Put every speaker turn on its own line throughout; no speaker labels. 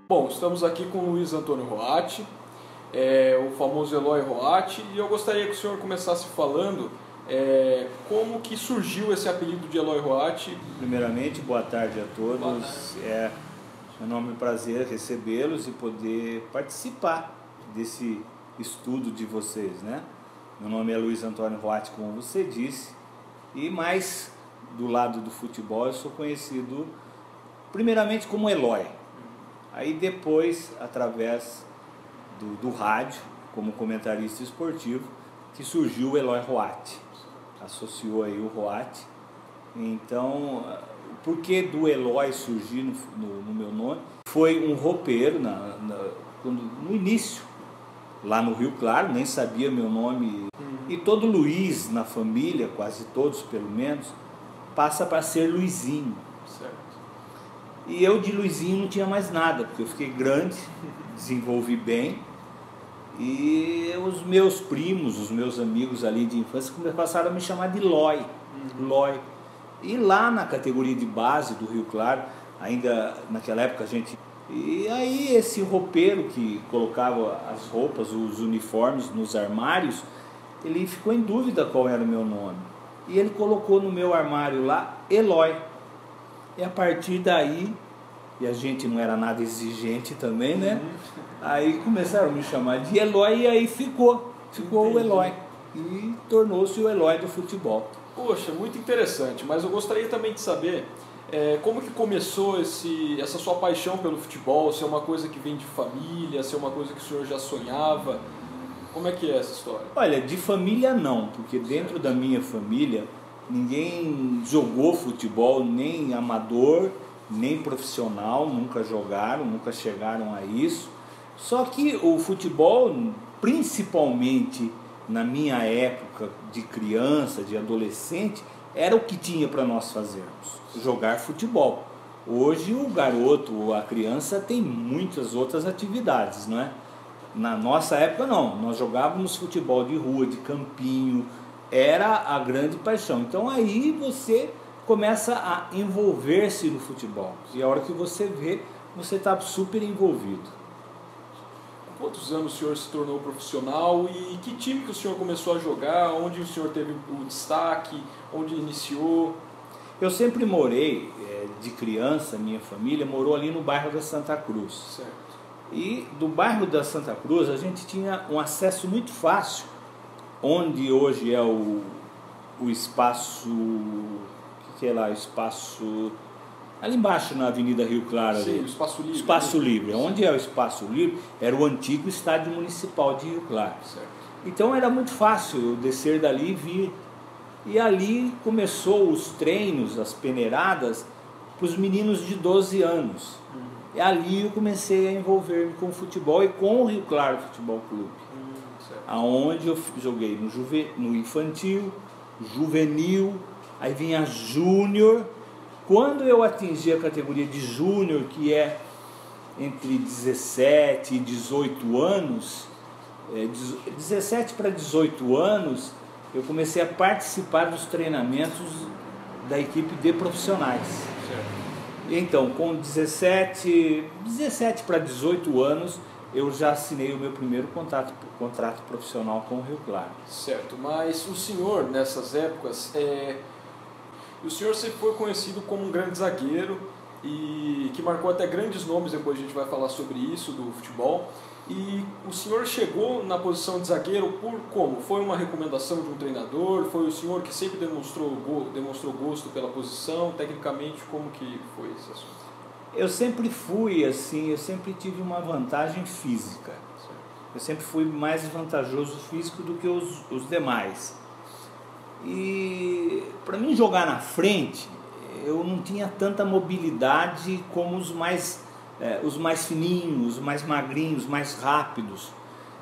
Bom, estamos aqui com o Luiz Antônio Roatti, o famoso Eloy Roatti, e eu gostaria que o senhor começasse falando como que surgiu esse apelido de Eloy Roatti.
Primeiramente, boa tarde a todos.
Boa tarde.
É um enorme prazer recebê-los e poder participar desse estudo de vocês, né? Meu nome é Luiz Antônio Roatti, como você disse, e mais do lado do futebol eu sou conhecido primeiramente como Eloy. Aí depois, através do rádio, como comentarista esportivo, que surgiu o Eloy Roatti. Associou aí o Roatti. Então, o porquê do Eloy surgir no meu nome? Foi um roupeiro no início, lá no Rio Claro, nem sabia meu nome. E todo Luiz na família, quase todos pelo menos, passa para ser Luizinho.
Certo.
E eu de Luizinho não tinha mais nada, porque eu fiquei grande, desenvolvi bem. E os meus primos, os meus amigos ali de infância passaram a me chamar de Loi. Loi. E lá na categoria de base do Rio Claro, ainda naquela época a gente... E aí esse roupeiro que colocava as roupas, os uniformes nos armários, ele ficou em dúvida qual era o meu nome. E ele colocou no meu armário lá, Eloy. E a partir daí, e a gente não era nada exigente também, né? Aí começaram a me chamar de Eloy e aí ficou o Eloy. E tornou-se o Eloy do futebol.
Poxa, muito interessante, mas eu gostaria também de saber como que começou essa sua paixão pelo futebol, se é uma coisa que vem de família, se é uma coisa que o senhor já sonhava. Como é que é essa história?
Olha, de família não, porque dentro da minha família ninguém jogou futebol, nem amador, nem profissional, nunca jogaram, nunca chegaram a isso. Só que o futebol, principalmente na minha época de criança, de adolescente, era o que tinha para nós fazermos, jogar futebol. Hoje o garoto, a criança tem muitas outras atividades, não é? Na nossa época não, nós jogávamos futebol de rua, de campinho, era a grande paixão. Então aí você começa a envolver-se no futebol. E a hora que você vê, você está super envolvido.
Com quantos anos o senhor se tornou profissional e que time que o senhor começou a jogar? Onde o senhor teve o destaque? Onde iniciou?
Eu sempre morei, de criança, minha família morou ali no bairro da Santa Cruz.
Certo.
E do bairro da Santa Cruz a gente tinha um acesso muito fácil, onde hoje é o espaço, o que é lá, o espaço, ali embaixo na Avenida Rio Claro.
Sim,
ali.
o Espaço Livre.
Espaço Livre. Onde é o Espaço Livre era o antigo estádio municipal de Rio Claro.
Certo.
Então era muito fácil eu descer dali e vir. E ali começou os treinos, as peneiradas, para os meninos de 12 anos. E ali eu comecei a envolver-me com o futebol e com o Rio Claro Futebol Clube. Aonde eu joguei no infantil, juvenil, aí vinha júnior. Quando eu atingi a categoria de júnior, que é entre 17 e 18 anos, 17 para 18 anos, eu comecei a participar dos treinamentos da equipe de profissionais.
Certo.
Então, com 17 para 18 anos, eu já assinei o meu primeiro contrato profissional com o Rio Claro.
Certo, mas o senhor, nessas épocas, o senhor sempre foi conhecido como um grande zagueiro e que marcou até grandes nomes, depois a gente vai falar sobre isso, do futebol. E o senhor chegou na posição de zagueiro por como? Foi uma recomendação de um treinador? Foi o senhor que sempre demonstrou gosto pela posição? Tecnicamente, como que foi esse assunto?
Eu sempre fui assim, eu sempre tive uma vantagem física. Eu sempre fui mais vantajoso físico do que os demais. E para mim jogar na frente, eu não tinha tanta mobilidade como os mais fininhos, os mais magrinhos, os mais rápidos.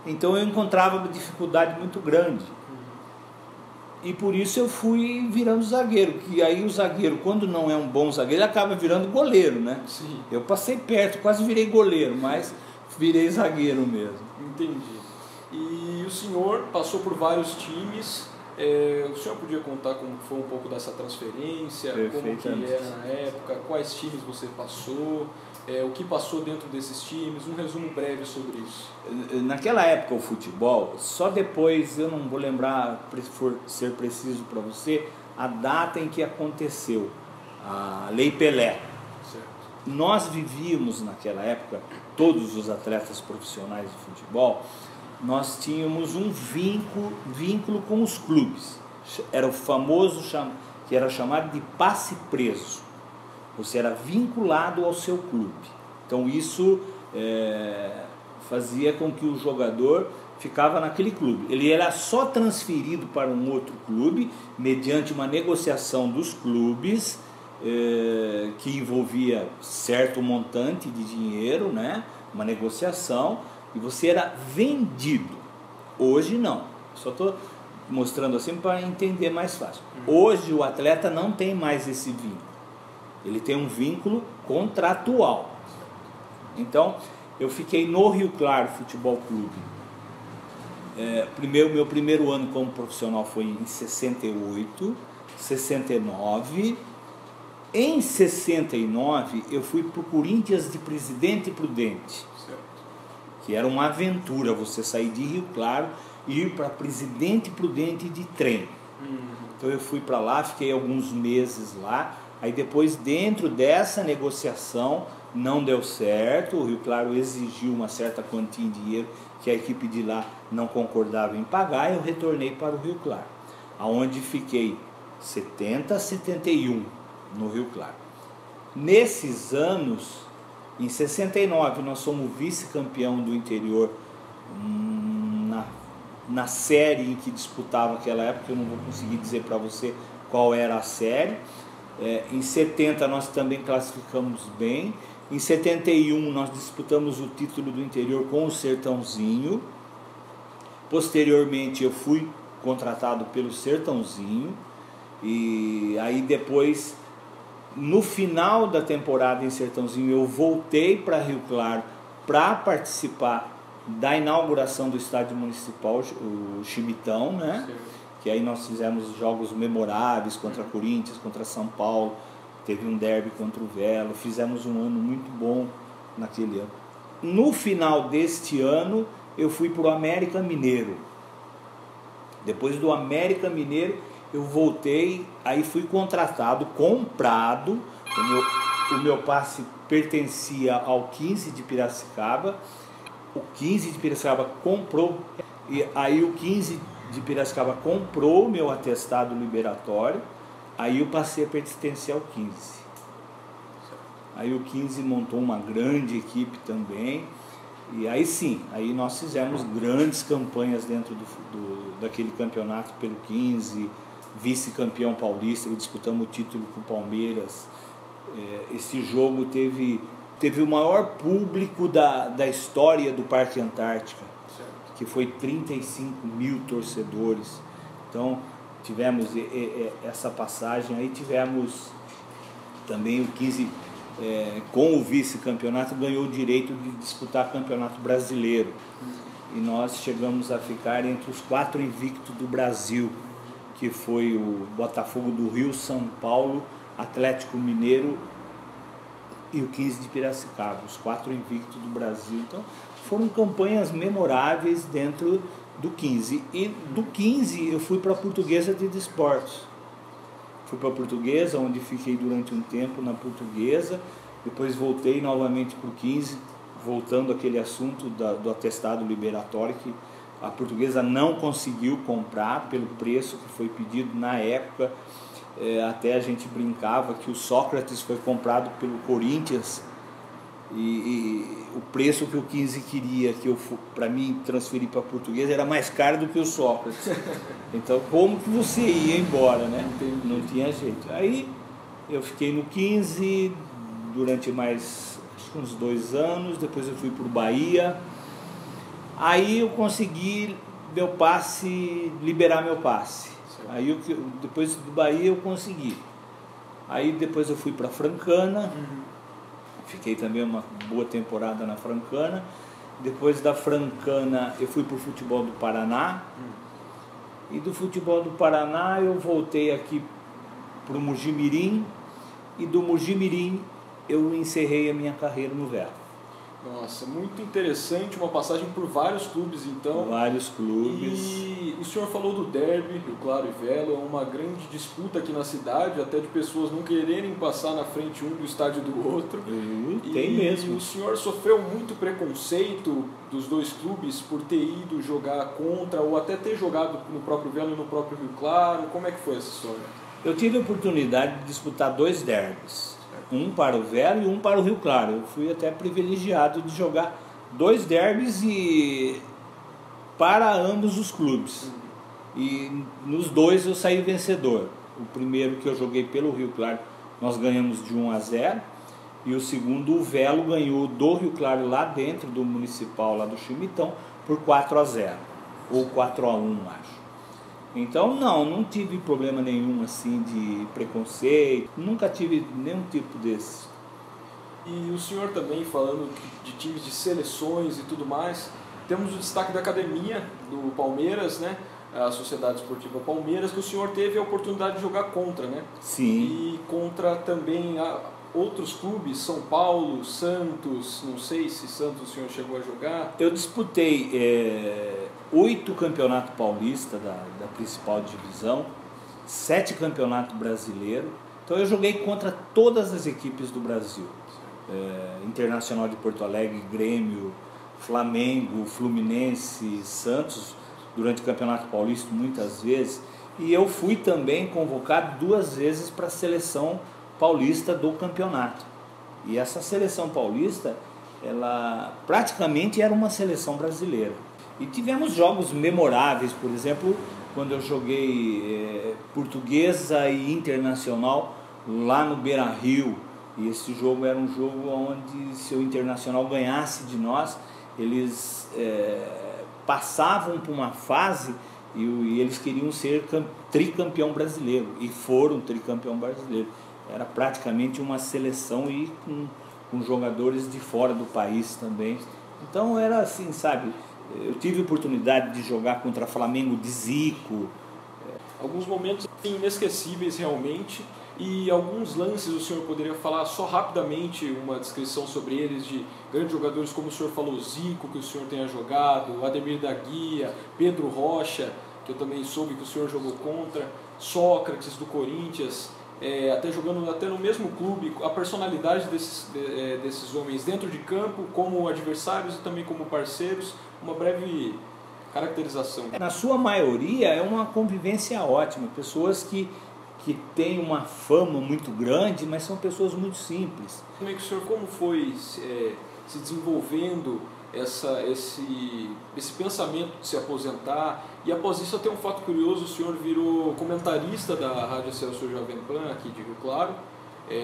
Então eu encontrava uma dificuldade muito grande. E por isso eu fui virando zagueiro, que aí o zagueiro, quando não é um bom zagueiro, ele acaba virando goleiro, né?
Sim.
Eu passei perto, quase virei goleiro, mas virei zagueiro mesmo.
Entendi. E o senhor passou por vários times. O senhor podia contar como foi um pouco dessa transferência, como que era na época, quais times você passou o que passou dentro desses times, um resumo breve sobre isso.
Naquela época o futebol, só depois, eu não vou lembrar, se for ser preciso para você, a data em que aconteceu a Lei Pelé.
Certo.
Nós vivíamos naquela época, todos os atletas profissionais de futebol, nós tínhamos um vínculo com os clubes. Era o famoso, que era chamado de passe preso. Você era vinculado ao seu clube. Então isso fazia com que o jogador ficava naquele clube. Ele era só transferido para um outro clube, mediante uma negociação dos clubes, que envolvia certo montante de dinheiro, né? Uma negociação, e você era vendido. Hoje não. Só estou mostrando assim para entender mais fácil. Hoje o atleta não tem mais esse vínculo. Ele tem um vínculo contratual. Então, eu fiquei no Rio Claro Futebol Clube. Meu primeiro ano como profissional foi em 68, 69. Em 69, eu fui para o Corinthians de Presidente Prudente.
Certo.
Que era uma aventura, você sair de Rio Claro e ir para Presidente Prudente de trem. Então eu fui para lá, fiquei alguns meses lá. Aí depois, dentro dessa negociação, não deu certo. O Rio Claro exigiu uma certa quantia em dinheiro que a equipe de lá não concordava em pagar. E eu retornei para o Rio Claro, aonde fiquei 70 a 71 no Rio Claro. Nesses anos, em 69, nós somos vice-campeão do interior na série em que disputava aquela época. Eu não vou conseguir dizer para você qual era a série. Em 70 nós também classificamos bem. Em 71 nós disputamos o título do interior com o Sertãozinho. Posteriormente eu fui contratado pelo Sertãozinho. E aí depois, no final da temporada em Sertãozinho, eu voltei para Rio Claro para participar da inauguração do estádio municipal, o Chimitão, né?
Certo.
Que aí nós fizemos jogos memoráveis contra Corinthians, contra São Paulo, teve um derby contra o Velo, fizemos um ano muito bom naquele ano. No final deste ano, eu fui para o América Mineiro. Depois do América Mineiro, eu voltei, aí fui contratado, comprado, o meu passe pertencia ao 15 de Piracicaba, o 15 de Piracicaba comprou, e aí o 15 de Piracicaba comprou o meu atestado liberatório, aí eu passei a pertencer ao 15. Aí o 15 montou uma grande equipe também, e aí sim, aí nós fizemos grandes campanhas dentro daquele campeonato pelo 15, vice-campeão paulista, disputamos o título com o Palmeiras. Esse jogo teve o maior público da história do Parque Antártica, que foi 35 mil torcedores. Então tivemos essa passagem, aí tivemos também o 15, com o vice-campeonato, ganhou o direito de disputar campeonato brasileiro. E nós chegamos a ficar entre os 4 invictos do Brasil, que foi o Botafogo do Rio, São Paulo, Atlético Mineiro e o 15 de Piracicaba, os 4 invictos do Brasil. Então foram campanhas memoráveis dentro do 15. E do 15 eu fui para a Portuguesa de Desportos. Fui para a Portuguesa, onde fiquei durante um tempo na Portuguesa, depois voltei novamente para o 15, voltando àquele assunto do atestado liberatório, que a Portuguesa não conseguiu comprar pelo preço que foi pedido na época. Até a gente brincava que o Sócrates foi comprado pelo Corinthians e o preço que o 15 queria que para mim transferir para a Portuguesa era mais caro do que o Sócrates. Então como que você ia embora, né? Não tinha jeito. Aí eu fiquei no 15 durante mais acho que uns 2 anos, depois eu fui para o Bahia. Aí eu consegui meu passe, liberar meu passe. Aí depois do Bahia eu consegui. Aí depois eu fui para Francana, fiquei também uma boa temporada na Francana. Depois da Francana eu fui para o futebol do Paraná. E do futebol do Paraná eu voltei aqui para o Mojimirim. E do Mojimirim eu encerrei a minha carreira no Velo.
Nossa, muito interessante, uma passagem por vários clubes então.
Vários clubes.
E o senhor falou do derby, Rio Claro e Velo, é uma grande disputa aqui na cidade, até de pessoas não quererem passar na frente um do estádio do outro.
Tem mesmo.
E o senhor sofreu muito preconceito dos dois clubes por ter ido jogar contra, ou até ter jogado no próprio Velo e no próprio Rio Claro? Como é que foi essa história?
Eu tive a oportunidade de disputar 2 derbys. Um para o Velo e um para o Rio Claro. Eu fui até privilegiado de jogar 2 derbys para ambos os clubes. E nos 2 eu saí vencedor. O primeiro que eu joguei pelo Rio Claro, nós ganhamos de 1-0. E o segundo, o Velo ganhou do Rio Claro lá dentro do Municipal, lá do Chimitão, por 4-0. Ou 4-1, acho. Então não tive problema nenhum assim de preconceito, nunca tive nenhum tipo desse.
E o senhor também, falando de times de seleções e tudo mais, temos o destaque da academia do Palmeiras, né? A Sociedade Esportiva Palmeiras, que o senhor teve a oportunidade de jogar contra, né?
Sim.
E contra também outros clubes, São Paulo, Santos, não sei se Santos o senhor chegou a jogar.
Eu disputei 8 campeonatos paulistas da principal divisão, 7 campeonatos brasileiros. Então eu joguei contra todas as equipes do Brasil. Internacional de Porto Alegre, Grêmio, Flamengo, Fluminense, Santos, durante o Campeonato Paulista muitas vezes. E eu fui também convocado 2 vezes para a seleção paulista do campeonato. E essa seleção paulista, ela praticamente era uma seleção brasileira. E tivemos jogos memoráveis, por exemplo, quando eu joguei Portuguesa e Internacional lá no Beira-Rio. E esse jogo era um jogo onde, se o Internacional ganhasse de nós, eles passavam por uma fase e eles queriam ser tricampeão brasileiro. E foram tricampeão brasileiro. Era praticamente uma seleção e com jogadores de fora do país também. Então era assim, sabe? Eu tive a oportunidade de jogar contra Flamengo de Zico.
Alguns momentos inesquecíveis realmente, e alguns lances o senhor poderia falar só rapidamente, uma descrição sobre eles, de grandes jogadores como o senhor falou, Zico, que o senhor tenha jogado, Ademir da Guia, Pedro Rocha, que eu também soube que o senhor jogou contra, Sócrates do Corinthians, até jogando até no mesmo clube, a personalidade desses homens dentro de campo, como adversários e também como parceiros, uma breve caracterização.
Na sua maioria é uma convivência ótima, pessoas que têm uma fama muito grande, mas são pessoas muito simples.
Como é que o senhor, como foi se desenvolvendo esse pensamento de se aposentar? E após isso, até um fato curioso, o senhor virou comentarista da Rádio Excelsior Jovem Pan, aqui de Rio Claro,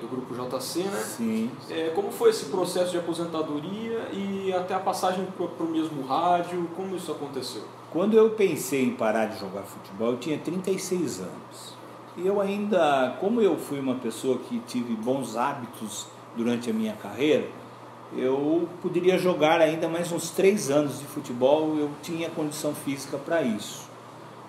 do grupo JC, né?
Sim.
Como foi esse processo de aposentadoria e até a passagem para o mesmo rádio? Como isso aconteceu?
Quando eu pensei em parar de jogar futebol, eu tinha 36 anos. E eu ainda, como eu fui uma pessoa que tive bons hábitos durante a minha carreira, eu poderia jogar ainda mais uns 3 anos de futebol, eu tinha condição física para isso.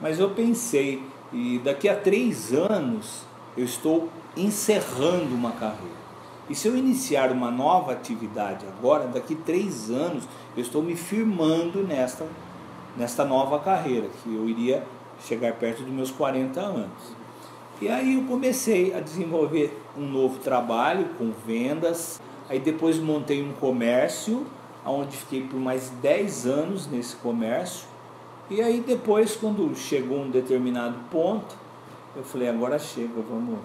Mas eu pensei, e daqui a 3 anos eu estou encerrando uma carreira. E se eu iniciar uma nova atividade agora, daqui a 3 anos eu estou me firmando nesta nova carreira, que eu iria chegar perto dos meus 40 anos. E aí eu comecei a desenvolver um novo trabalho com vendas. Aí depois montei um comércio, onde fiquei por mais 10 anos nesse comércio. E aí depois, quando chegou um determinado ponto, eu falei, agora chega, vamos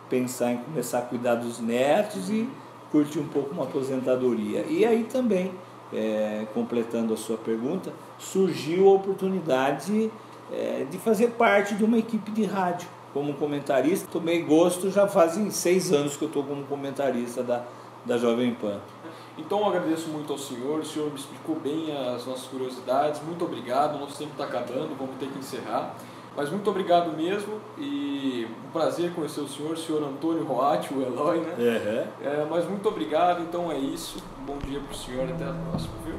pensar em começar a cuidar dos netos e curtir um pouco uma aposentadoria. E aí também, completando a sua pergunta, surgiu a oportunidade de fazer parte de uma equipe de rádio. Como comentarista, tomei gosto, já fazem 6 anos que eu estou como comentarista da Jovem Pan.
Então eu agradeço muito ao senhor, o senhor me explicou bem as nossas curiosidades, muito obrigado, o nosso tempo está acabando, vamos ter que encerrar. Mas muito obrigado mesmo e um prazer conhecer o senhor Antônio Roatti, o Eloy, né?
Uhum.
Mas muito obrigado, então é isso, um bom dia para o senhor, até a próxima, viu?